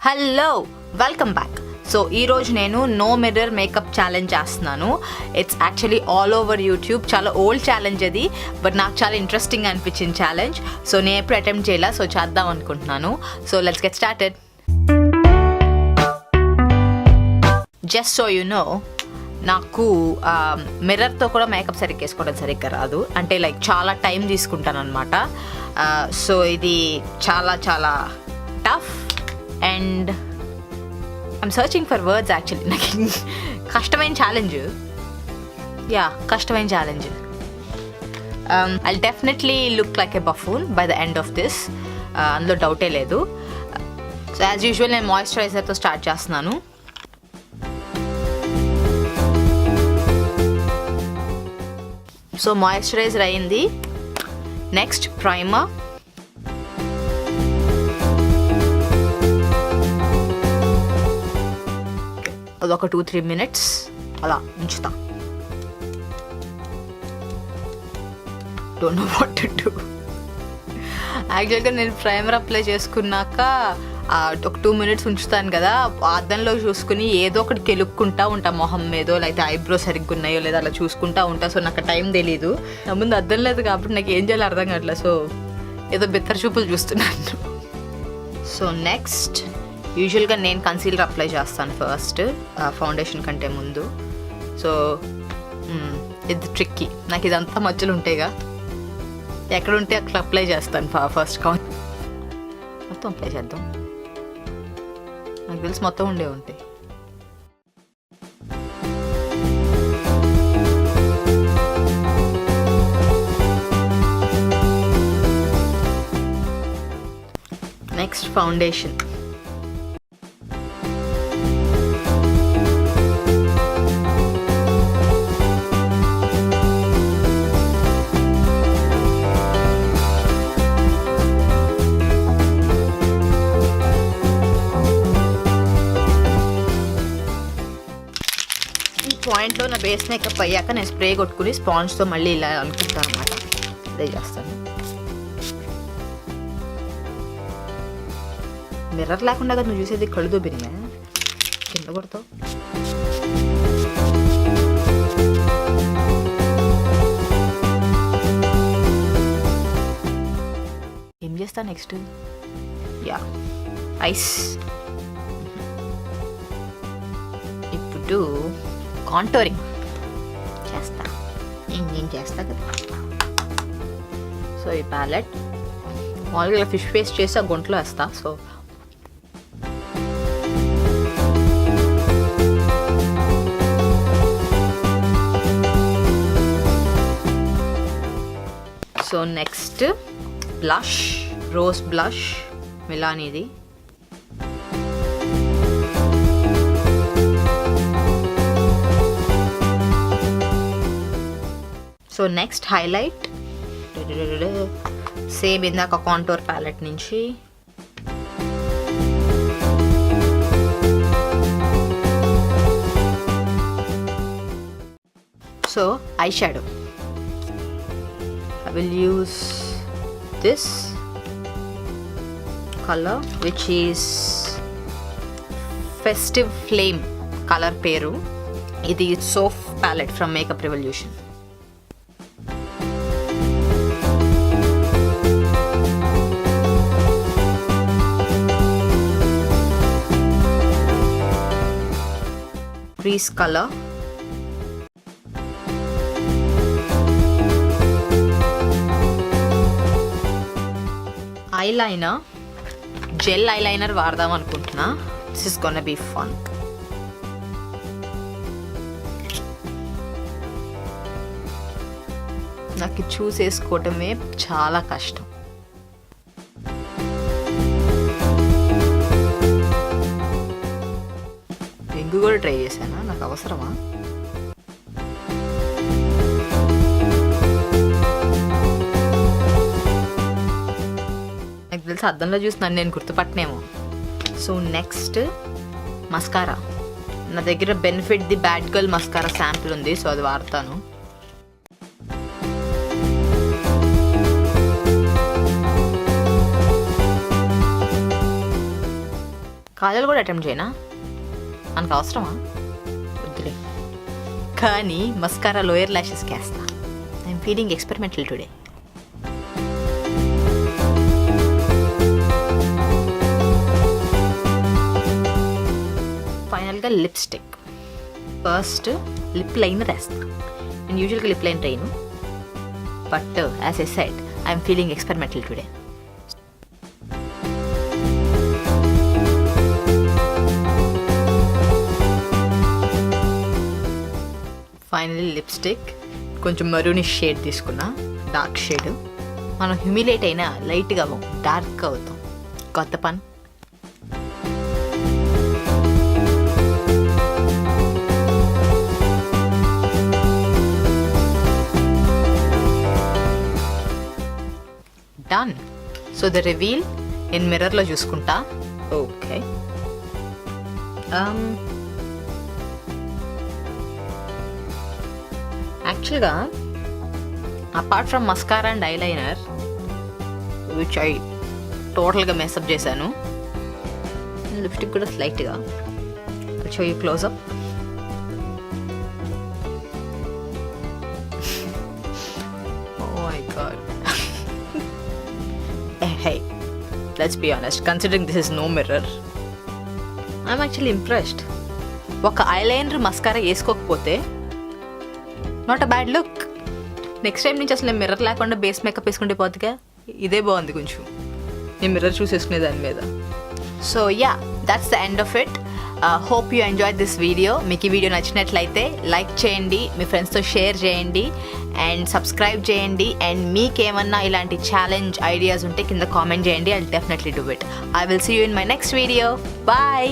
Hello, welcome back. So ఈరోజు నేను no mirror makeup challenge చేస్తున్నాను. It's actually all over YouTube. చాలా old challenge అది, బట్ నాకు చాలా ఇంట్రెస్టింగ్ అనిపించింది ఛాలెంజ్. సో నేను ఎప్పుడు అటెంప్ట్ చేయాల, సో చేద్దాం అనుకుంటున్నాను. So let's get started. Just so you know, నాకు మిర్రర్తో కూడా మేకప్ సరిగ్గా వేసుకోవడం సరిగ్గా రాదు. అంటే లైక్ చాలా టైం తీసుకుంటాను అనమాట. సో ఇది చాలా చాలా tough and I'm searching for words actually. నాకు కష్టమైన ఛాలెంజ్, కష్టమైన challenge. I definitely look like a buffoon by the end of this, అందులో డౌటే లేదు. సో యాజ్ యూజువల్ నేను మాయిశ్చరైజర్తో స్టార్ట్ చేస్తున్నాను. సో మాయిశ్చరైజర్ అయింది. Next primer. అదొక 2-3 minutes అలా ఉంచుతా. Don't know what to do. యాక్చువల్గా నేను ప్రైమర్ అప్లై చేసుకున్నాక ఒక 2 minutes ఉంచుతాను కదా, అద్దంలో చూసుకుని ఏదో ఒకటి కెలుక్కుంటా ఉంటా మొహం మీదో, లేకపోతే ఐబ్రో సరిగ్గా ఉన్నాయో లేదా అలా చూసుకుంటా ఉంటా. సో నాకు టైం తెలీదు, నా ముందు అద్దం లేదు కాబట్టి నాకు ఏం చేయాలో అర్థం కావట్లేదు. సో ఏదో బిత్తర చూపులు చూస్తున్నాను. సో నెక్స్ట్ యూజువల్గా నేను కన్సీలర్ అప్లై చేస్తాను ఫస్ట్, ఫౌండేషన్ కంటే ముందు. సో ఇది ట్రిక్కీ, నాకు ఇదంతా మధ్యలో ఉంటాయిగా, ఎక్కడ ఉంటే అక్కడ అప్లై చేస్తాను ఫస్ట్. మొత్తం అప్లై చేద్దాం, నాకు తెలిసి మొత్తం ఉండే ఉంటాయి. Next foundation. పాయింట్లో నా బేస్ మేకప్ అయ్యాక నేను స్ప్రే కొట్టుకుని స్పాంజ్తో మళ్ళీ ఇలా అనుకుంటాను అనమాట. అదే చేస్తాను. మిర్రర్ లేకుండా కదా నువ్వు చూసేది, కళ్ళు దొబ్బినాయా కింద కొడతావు. ఏం చేస్తా నెక్స్ట్? ఐస్. ఇప్పుడు కాంటోరింగ్ చేస్తా, నేను చేస్తా కదా. సో ఈ ప్యాలెట్ మామూలుగా ఫిష్ పేస్ట్ చేసి ఆ గుంటలో వేస్తా. So next blush, rose blush మిలానీది. సో నెక్స్ట్ హైలైట్, సేమ్ ఇందాక కాంటోర్ ప్యాలెట్ నుంచి. So eye shadow, I will use this color which is Festive Flame color పేరు. ఇది soft palette from Makeup Revolution. Crease color. Eyeliner, gel eyeliner వాడదాం అనుకుంటున్నా. This is gonna be fun. నాకు చూసేసుకోవటమే చాలా కష్టం. వింగ్ కూడా ట్రై చేశానా, నాకు అవసరమా? నాకు తెలిసి అద్దంలో చూస్తున్నాను, నేను గుర్తుపట్టనేమో. So next mascara. నా దగ్గర benefit the bad girl mascara sample ఉంది, సో అది వాడతాను. కాజల్ కూడా అటెంప్ట్ చేయనా? మనకు అవసరమా? వద్దులే. కానీ మస్కారా లోయర్ ల్యాషెస్కి వేస్తా. I'm feeling experimental today. ఫైనల్గా లిప్స్టిక్. ఫస్ట్ లిప్ లైనర్ వేస్తా. నేను యూజువల్గా లిప్ లైనర్ వేయను, but as I said I'm feeling experimental today. Finally lipstick కొంచెం మరూనిష్ షేడ్ తీసుకున్నా, డార్క్ షేడ్. మనం హ్యూమిలేట్ అయినా లైట్గా అవ్వం, డార్క్గా అవుతాం. కొత్త పని. డన్. సో ద రివీల్ నేను మిర్రర్లో చూసుకుంటా. ఓకే, యాక్చువల్గా apart from mascara and eyeliner which I టోటల్గా మెసప్ చేశాను, లిప్స్టిక్ కూడా స్లైట్గా show you close up. Oh my God. Hey, let's be honest, considering this is no mirror, I'm actually impressed. ఒక eyeliner mascara వేసుకోకపోతే not a bad look. Next time నుంచి అసలు mirror లేకుండా base makeup వేసుకుంటే పోతుందిగా. ఇదే బాగుంది కొంచెం, నేను మిర్రర్ చూసేసుకునే దాని మీద. So yeah, that's the end of it. Hope you enjoy this video. మీకు ఈ వీడియో నచ్చినట్లయితే లైక్ చేయండి, మీ ఫ్రెండ్స్తో షేర్ చేయండి అండ్ సబ్స్క్రైబ్ చేయండి. అండ్ మీకేమన్నా ఇలాంటి ఛాలెంజ్ ఐడియాస్ ఉంటే కింద కామెంట్ చేయండి. I will definitely do it. I will see you in my next video. Bye.